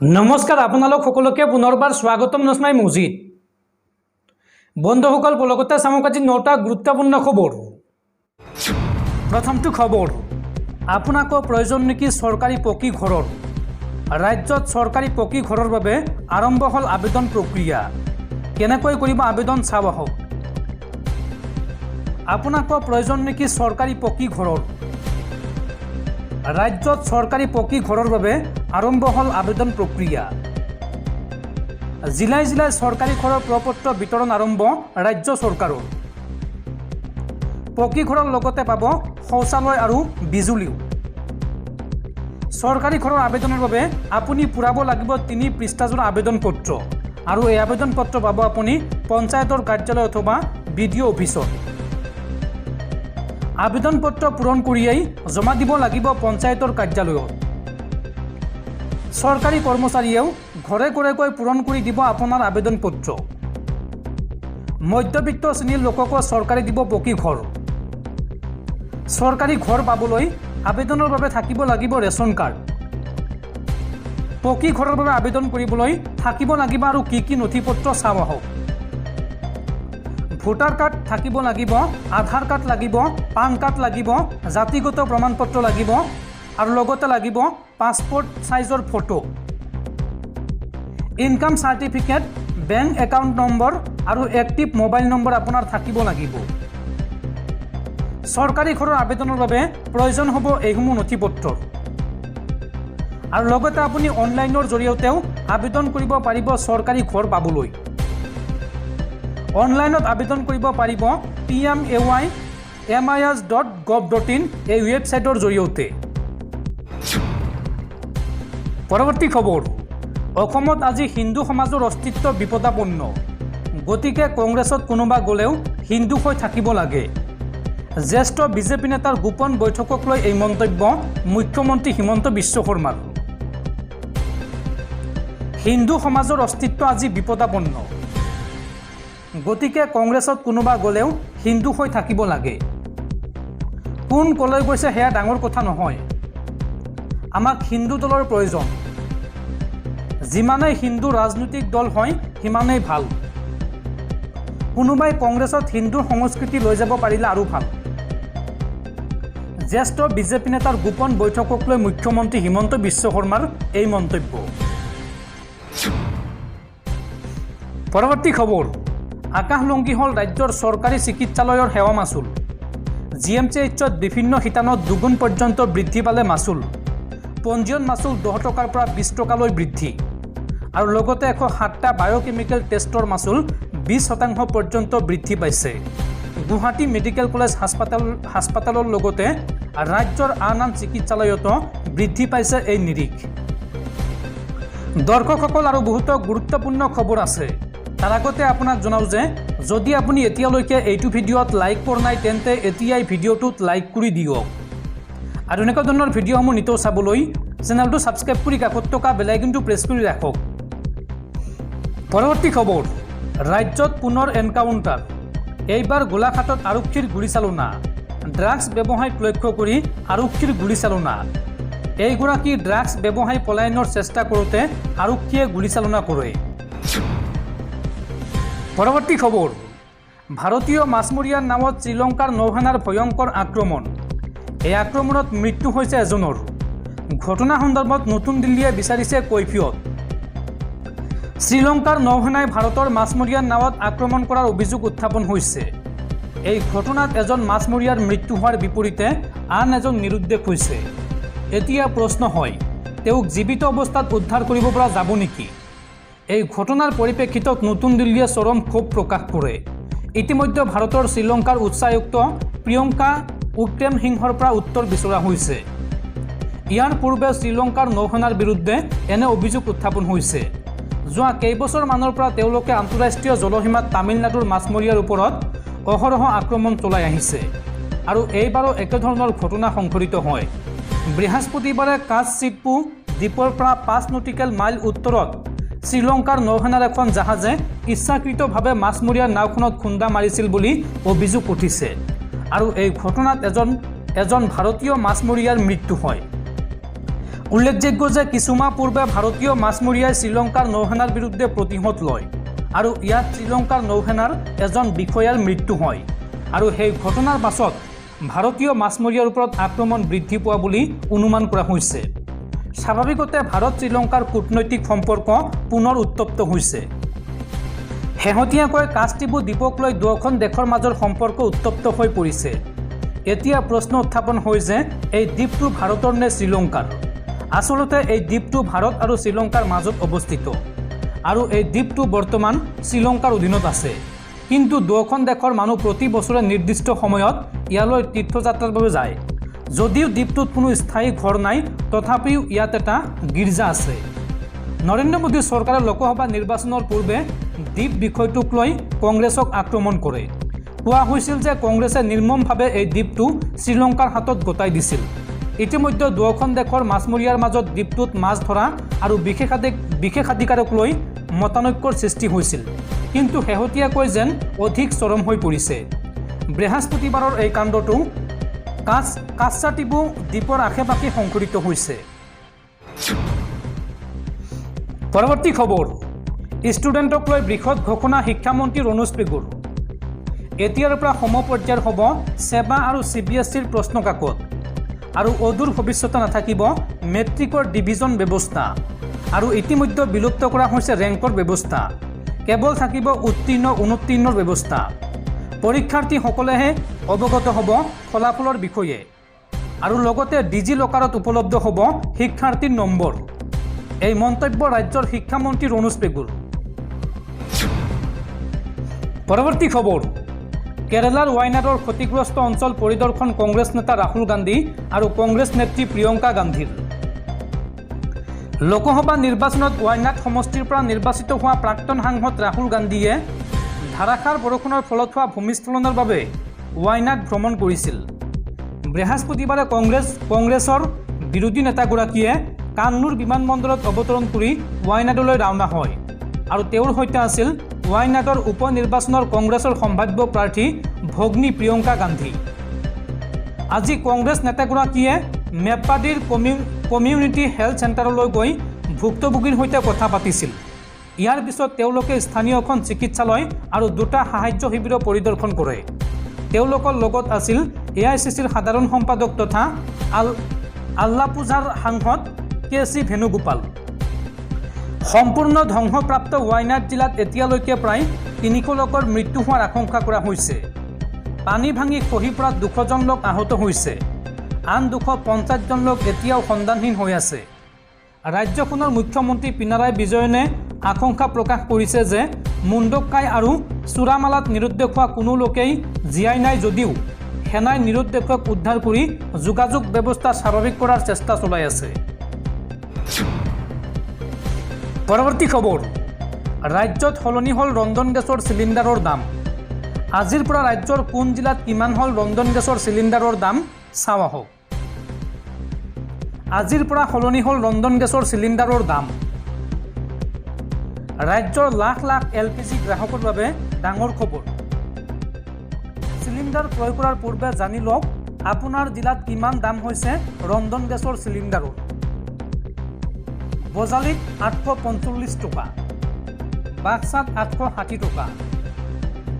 নমস্কাৰ আপোনালোক সকলোকে পুনৰবাৰ স্বাগতম জনাই মজিদ বন্ধুসকল পলকতে চামক আজি 9টা গুৰুত্বপূৰ্ণ খবৰ। প্ৰথমটো খবৰ, আপোনাক প্ৰয়োজন নেকি চৰকাৰী পকী ঘৰৰ? ৰাজ্যত চৰকাৰী পকী ঘৰৰ বাবে আৰম্ভ হ'ল আবেদন প্ৰক্ৰিয়া। কেনেকৈ কৰিব আবেদন চাও আহক। আপোনাক প্ৰয়োজন নেকি চৰকাৰী পকী ঘৰৰ? ৰাজ্যত চৰকাৰী পকী ঘৰৰ বাবে আৰম্ভ হ'ল আবেদন প্ৰক্ৰিয়া। জিলাই জিলাই চৰকাৰী ঘৰৰ প্ৰপত্ৰ বিতৰণ আৰম্ভ ৰাজ্য চৰকাৰৰ। পকী ঘৰৰ লগতে পাব শৌচালয় আৰু বিজুলীও। চৰকাৰী ঘৰৰ আবেদনৰ বাবে আপুনি পূৰাব লাগিব 3 পৃষ্ঠাজোৰা আবেদন পত্ৰ আৰু এই আবেদন পত্ৰ পাব আপুনি পঞ্চায়তৰ কাৰ্যালয় অথবা বিডিঅ অফিচত। আবেদন পত্ৰ পূৰণ কৰিয়েই জমা দিব লাগিব পঞ্চায়তৰ কাৰ্যালয়ত। চৰকাৰী কৰ্মচাৰীয়েও ঘৰে ঘৰেকৈ পূৰণ কৰি দিব আপোনাৰ আবেদন পত্ৰ। মধ্যবিত্ত শ্ৰেণীৰ লোককো চৰকাৰে দিব পকী ঘৰ। চৰকাৰী ঘৰ পাবলৈ আবেদনৰ বাবে থাকিব লাগিব ৰেচন কাৰ্ড। পকী ঘৰৰ বাবে আবেদন কৰিবলৈ থাকিব লাগিব আৰু কি কি নথিপত্ৰ চাও আহক। ভোটাৰ কাৰ্ড থাকিব লাগিব, আধাৰ কাৰ্ড লাগিব, পান কাৰ্ড লাগিব, জাতিগত প্ৰমাণপত্ৰ লাগিব আৰু লগতে লাগিব পাছপোৰ্ট সাইজৰ photo. Income certificate, bank account number আৰু এক্টিভ মোবাইল নম্বৰ আপোনাৰ থাকিব লাগিব। চৰকাৰী ঘৰৰ আবেদনৰ বাবে প্ৰয়োজন হ'ব এইসমূহ নথিপত্ৰৰ। আৰু লগতে আপুনি অনলাইনৰ জৰিয়তেও আবেদন কৰিব পাৰিব চৰকাৰী ঘৰ পাবলৈ। অনলাইনত আবেদন কৰিব পাৰিব pmay.mis.gov.in এই ৱেবছাইটৰ জৰিয়তে। পৰৱৰ্তী খবৰ, অসমত আজি হিন্দু সমাজৰ অস্তিত্ব বিপদাপন্ন। গতিকে কংগ্ৰেছত কোনোবা গ'লেও হিন্দু হৈ থাকিব লাগে। জ্যেষ্ঠ বিজেপি নেতাৰ গোপন বৈঠকক লৈ এই মন্তব্য মুখ্যমন্ত্ৰী হিমন্ত বিশ্ব শৰ্মাৰ। হিন্দু সমাজৰ অস্তিত্ব আজি বিপদাপন্ন। গতিকে কংগ্ৰেছত কোনোবা গ'লেও হিন্দু হৈ থাকিব লাগে। কোন ক'লৈ গৈছে সেয়া ডাঙৰ কথা নহয়। আমাক হিন্দু দলৰ প্ৰয়োজন। যিমানেই হিন্দু ৰাজনৈতিক দল হয় সিমানেই ভাল। কোনোবাই কংগ্ৰেছত হিন্দুৰ সংস্কৃতি লৈ যাব পাৰিলে আৰু ভাল। জ্যেষ্ঠ বিজেপি নেতাৰ গোপন বৈঠকক লৈ মুখ্যমন্ত্ৰী হিমন্ত বিশ্ব শৰ্মাৰ এই মন্তব্য। পৰৱৰ্তী খবৰ, আকাশলংঘী হ'ল ৰাজ্যৰ চৰকাৰী চিকিৎসালয়ৰ সেৱা মাচুল। GMCHত বিভিন্ন শিতানত দুগুণ পৰ্যন্ত বৃদ্ধি পালে মাচুল। পঞ্জীয়ন মাচুল 10 টকাৰ পৰা 20 টকালৈ বৃদ্ধি আৰু লগতে 107টা বায়'কেমিকেল টেষ্টৰ মাচুল 20% পৰ্যন্ত বৃদ্ধি পাইছে। গুৱাহাটী মেডিকেল কলেজ হাস্পাতালৰ লগতে ৰাজ্যৰ আন চিকিৎসালয়তো বৃদ্ধি পাইছে এই নিৰিখ। দৰ্শকসকল আৰু বহুতো গুৰুত্বপূৰ্ণ খবৰ আছে। তাৰ আগতে আপোনাক জনাওঁ যে যদি আপুনি এতিয়ালৈকে এইটো ভিডিঅ'ত লাইক কৰা নাই তেন্তে এতিয়াই ভিডিঅ'টোত লাইক কৰি দিয়ক আৰু এনেকুৱা ধৰণৰ ভিডিঅ'সমূহ নিতৌ চাবলৈ চেনেলটো ছাবস্ক্ৰাইব কৰি কাষত থকা বেল আইকনটো প্ৰেছ কৰি ৰাখক। পৰৱৰ্তী খবৰ, ৰাজ্যত পুনৰ এনকাউণ্টাৰ। এইবাৰ গোলাঘাটত আৰক্ষীৰ গুলীচালনা। ড্ৰাগছ ব্যৱসায়ীক লক্ষ্য কৰি আৰক্ষীৰ গুলীচালনা। এইগৰাকী ড্ৰাগছ ব্যৱসায়ী পলায়নৰ চেষ্টা কৰোঁতে আৰক্ষীয়ে গুলীচালনা কৰে। পৰৱৰ্তী খবৰ, ভাৰতীয় মাছমৰীয়াৰ নামত শ্ৰীলংকাৰ নৌসেনাৰ ভয়ংকৰ আক্ৰমণ। এই আক্ৰমণত মৃত্যু হৈছে এজনৰ। ঘটনা সন্দৰ্ভত নতুন দিল্লীয়ে বিচাৰিছে কৈফিয়ত। শ্ৰীলংকাৰ নৌসেনাই ভাৰতৰ মাছমৰীয়াৰ নাৱত আক্ৰমণ কৰাৰ অভিযোগ উত্থাপন হৈছে। এই ঘটনাত এজন মাছমৰীয়াৰ মৃত্যু হোৱাৰ বিপৰীতে আন এজন নিৰুদ্দেশ হৈছে। এতিয়া প্ৰশ্ন হয়, তেওঁক জীৱিত অৱস্থাত উদ্ধাৰ কৰিব পৰা যাব নেকি? এই ঘটনাৰ পৰিপ্ৰেক্ষিতত নতুন দিল্লীয়ে চৰম ক্ষোভ প্ৰকাশ কৰে। ইতিমধ্যে ভাৰতৰ শ্ৰীলংকাৰ উচ্চায়ুক্ত প্ৰিয়ংকা উক্ৰেম সিংহৰ পৰা উত্তৰ বিচৰা হৈছে। ইয়াৰ পূৰ্বে শ্ৰীলংকাৰ নৌসেনাৰ বিৰুদ্ধে এনে অভিযোগ উত্থাপন হৈছে। যোৱা কেইবছৰমানৰ পৰা তেওঁলোকে আন্তঃৰাষ্ট্ৰীয় জলসীমাত তামিলনাডুৰ মাছমৰীয়াৰ ওপৰত অহৰহ আক্ৰমণ চলাই আহিছে আৰু এইবাৰো একেধৰণৰ ঘটনা সংঘটিত হয়। বৃহস্পতিবাৰে কাছচিটপু দ্বীপৰ পৰা 5 নটিকেল মাইল উত্তৰত শ্ৰীলংকাৰ নৌসেনাৰ এখন জাহাজে ইচ্ছাকৃতভাৱে মাছমৰীয়াৰ নাওখনত খুন্দা মাৰিছিল বুলি অভিযোগ উঠিছে আৰু এই ঘটনাত এজন ভাৰতীয় মাছমৰীয়াৰ মৃত্যু হয়। উল্লেখযোগ্য যে কিছুমাহ পূৰ্বে ভাৰতীয় মাছমৰীয়াই শ্ৰীলংকাৰ নৌসেনাৰ বিৰুদ্ধে প্ৰতিশোধ লয় আৰু ইয়াত শ্ৰীলংকাৰ নৌসেনাৰ এজন বিষয়াৰ মৃত্যু হয় আৰু সেই ঘটনাৰ পাছত ভাৰতীয় মাছমৰীয়াৰ ওপৰত আক্ৰমণ বৃদ্ধি পোৱা বুলি অনুমান কৰা হৈছে। স্বাভাৱিকতে ভাৰত শ্ৰীলংকাৰ কূটনৈতিক সম্পৰ্ক পুনৰ উত্তপ্ত হৈছে। শেহতীয়াকৈ কাস্কিবু দ্বীপক লৈ দুয়োখন দেশৰ মাজৰ সম্পৰ্ক উত্তপ্ত হৈ পৰিছে। এতিয়া প্ৰশ্ন উত্থাপন হয় যে এই দ্বীপটো ভাৰতৰ নে শ্ৰীলংকাৰ। আচলতে এই দ্বীপটো ভাৰত আৰু শ্ৰীলংকাৰ মাজত অৱস্থিত আৰু এই দ্বীপটো বৰ্তমান শ্ৰীলংকাৰ অধীনত আছে। কিন্তু দুয়োখন দেশৰ মানুহ প্ৰতি বছৰে নিৰ্দিষ্ট সময়ত ইয়ালৈ তীৰ্থযাত্ৰাৰ বাবে যায়। যদিও দ্বীপটোত কোনো স্থায়ী ঘৰ নাই, তথাপিও ইয়াত এটা গীৰ্জা আছে। নৰেন্দ্ৰ মোদী চৰকাৰে লোকসভা নিৰ্বাচনৰ পূৰ্বে দ্বীপ বিষয়টোক লৈ কংগ্ৰেছক আক্ৰমণ কৰে। কোৱা হৈছিল যে কংগ্ৰেছে নিৰ্মমভাৱে এই দ্বীপটো শ্ৰীলংকাৰ হাতত গতাই দিছিল। ইতিমধ্যে দুয়োখন দেশৰ মাছমৰীয়াৰ মাজত দ্বীপটোত মাছ ধৰা আৰু বিশেষাধিকাৰক লৈ মতানৈক্যৰ সৃষ্টি হৈছিল, কিন্তু শেহতীয়াকৈ যেন অধিক চৰম হৈ পৰিছে। বৃহস্পতিবাৰৰ এই কাণ্ডটো কাস্কিবু দ্বীপৰ আশে-পাশে সংঘটিত হৈছে। পৰৱৰ্তী খবৰ, ষ্টুডেণ্টক লৈ বৃহৎ ঘোষণা শিক্ষামন্ত্ৰী ৰণোজ পেগুৰ। এতিয়াৰ পৰা সমপৰ্যায়ৰ হ'ব সেৱা আৰু CBSEৰ প্ৰশ্ন কাকত আৰু অদূৰ ভৱিষ্যতে নাথাকিব মেট্ৰিকৰ ডিভিজন ব্যৱস্থা আৰু ইতিমধ্যে বিলুপ্ত কৰা হৈছে ৰেংকৰ ব্যৱস্থা। কেৱল থাকিব উত্তীৰ্ণ অনুত্তীৰ্ণৰ ব্যৱস্থা। পৰীক্ষাৰ্থীসকলেহে অৱগত হ'ব ফলাফলৰ বিষয়ে আৰু লগতে ডিজি লকাৰত উপলব্ধ হ'ব শিক্ষাৰ্থীৰ নম্বৰ। এই মন্তব্য ৰাজ্যৰ শিক্ষামন্ত্ৰী ৰণোজ পেগুৰ। পৰৱৰ্তী খবৰ, কেৰালাৰ ৱায়নাডৰ ক্ষতিগ্ৰস্ত অঞ্চল পৰিদৰ্শন কংগ্ৰেছ নেতা ৰাহুল গান্ধী আৰু কংগ্ৰেছ নেত্ৰী প্ৰিয়ংকা গান্ধীৰ। লোকসভা নিৰ্বাচনত ৱায়নাড সমষ্টিৰ পৰা নিৰ্বাচিত হোৱা প্ৰাক্তন সাংসদ ৰাহুল গান্ধীয়ে ধাৰাসাৰ বৰষুণৰ ফলত হোৱা ভূমিস্খলনৰ বাবে ৱায়নাড ভ্ৰমণ কৰিছিল। বৃহস্পতিবাৰে কংগ্ৰেছৰ বিৰোধী নেতাগৰাকীয়ে কান্নুৰ বিমানবন্দৰত অৱতৰণ কৰি ৱায়নাডলৈ ৰাওনা হয় আৰু তেওঁৰ সৈতে আছিল ৱায়নাডৰ উপ নিৰ্বাচনৰ কংগ্ৰেছৰ সম্ভাৱ্য প্ৰাৰ্থী ভগ্নী প্ৰিয়ংকা গান্ধী। আজি কংগ্ৰেছ নেতাগৰাকীয়ে মেপ্পাডিৰ কমিউনিটি হেল্থ চেণ্টাৰলৈ গৈ ভুক্তভোগীৰ সৈতে কথা পাতিছিল। ইয়াৰ পিছত তেওঁলোকে স্থানীয় এখন চিকিৎসালয় আৰু দুটা সাহায্য শিবিৰ পৰিদৰ্শন কৰে। তেওঁলোকৰ লগত আছিল AICCৰ সাধাৰণ সম্পাদক তথা আল্লাপুঝাৰ সাংসদ KC ভেনুগোপাল। সম্পূৰ্ণ ধ্বংসপ্ৰাপ্ত ৱায়নাড জিলাত এতিয়ালৈকে প্ৰায় 300 লোকৰ মৃত্যু হোৱাৰ আশংকা কৰা হৈছে। পানী ভাঙি খহি পৰা 200 জন লোক আহত হৈছে। আন 250 জন লোক এতিয়াও সন্ধানহীন হৈ আছে। ৰাজ্যখনৰ মুখ্যমন্ত্ৰী পিনাৰায় বিজয়নে আশংকা প্ৰকাশ কৰিছে যে মুণ্ডকাই আৰু চুৰামালাত নিৰুদ্দেশ হোৱা কোনো লোকেই জীয়াই নাই যদিও সেনাই নিৰুদ্দেশক উদ্ধাৰ কৰি যোগাযোগ ব্যৱস্থা স্বাভাৱিক কৰাৰ চেষ্টা চলাই আছে। পৰৱৰ্তী খবৰ, ৰাজ্যত সলনি হ'ল ৰন্ধন গেছৰ চিলিণ্ডাৰৰ দাম। আজিৰ পৰা ৰাজ্যৰ কোন জিলাত কিমান হ'ল ৰন্ধন গেছৰ চিলিণ্ডাৰৰ দাম চাওঁ আহক। আজিৰ পৰা সলনি হ'ল ৰন্ধন গেছৰ চিলিণ্ডাৰৰ দাম। ৰাজ্যৰ লাখ লাখ LPG গ্ৰাহকৰ বাবে ডাঙৰ খবৰ। চিলিণ্ডাৰ ক্ৰয় কৰাৰ পূৰ্বে জানি লওক আপোনাৰ জিলাত কিমান দাম হৈছে ৰন্ধন গেছৰ চিলিণ্ডাৰৰ। বজালীত 845 টকা, বাক্সাত 860 টকা,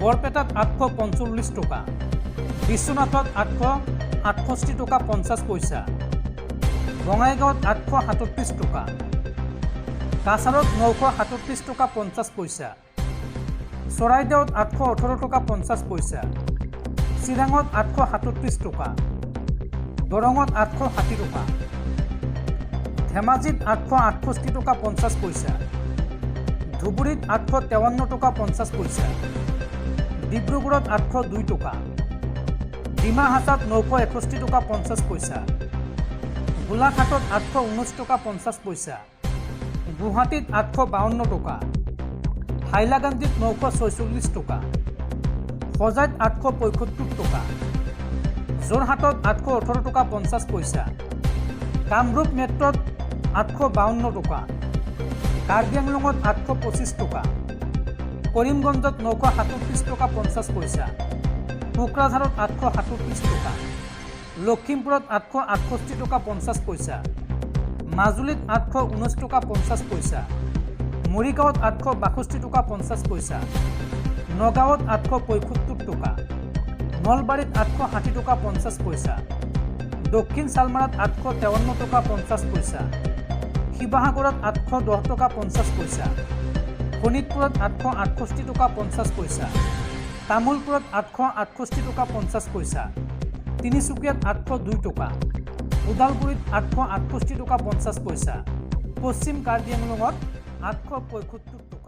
বৰপেটাত 845 টকা, বিশ্বনাথত 868 টকা 50 পইচা, বঙাইগাঁৱত 837 টকা, কাছাৰত 937 টকা 50 পইচা, চৰাইদেউত 818 টকা 50 পইচা, চিৰাঙত 837 টকা, দৰঙত 860 টকা, ধেমাজিত 868 টকা 50 পইচা, ধুবুৰীত 853 টকা 50 পইচা, ডিব্ৰুগড়ত 802 টকা, ডিমা হাছাত 961 টকা 50 পইচা, গোলাঘাটত 819 টকা 50 পইচা, গুৱাহাটীত 852 টকা, হাইলাকান্দিত 946 টকা, হোজাইত 875 টকা, যোৰহাটত 818 টকা 50 পইচা, কামৰূপ মেট্ৰত 852 টকা, কাৰ্বি আংলঙত 825 টকা, কৰিমগঞ্জত 937 টকা 50 পইচা, কোকৰাঝাৰত 837 টকা, লখিমপুৰত 868 টকা 50 পইচা, মাজুলীত 819 টকা 50 পইচা, মৰিগাঁৱত 862 টকা 50 পইচা, নগাঁৱত 875 টকা, নলবাৰীত 860 টকা 50 পইচা, দক্ষিণ শালমাৰাত 853 টকা 50 পইচা, শিৱসাগৰত 810 টকা 50 পইচা, শোণিতপুৰত 868 টকা 50 পইচা, তামোলপুৰত 868 টকা 50 পইচা, তিনিচুকীয়াত 802 টকা, ওদালগুৰিত 868 টকা 50 পইচা, পশ্চিম কাৰ্বি আংলঙত 875 টকা।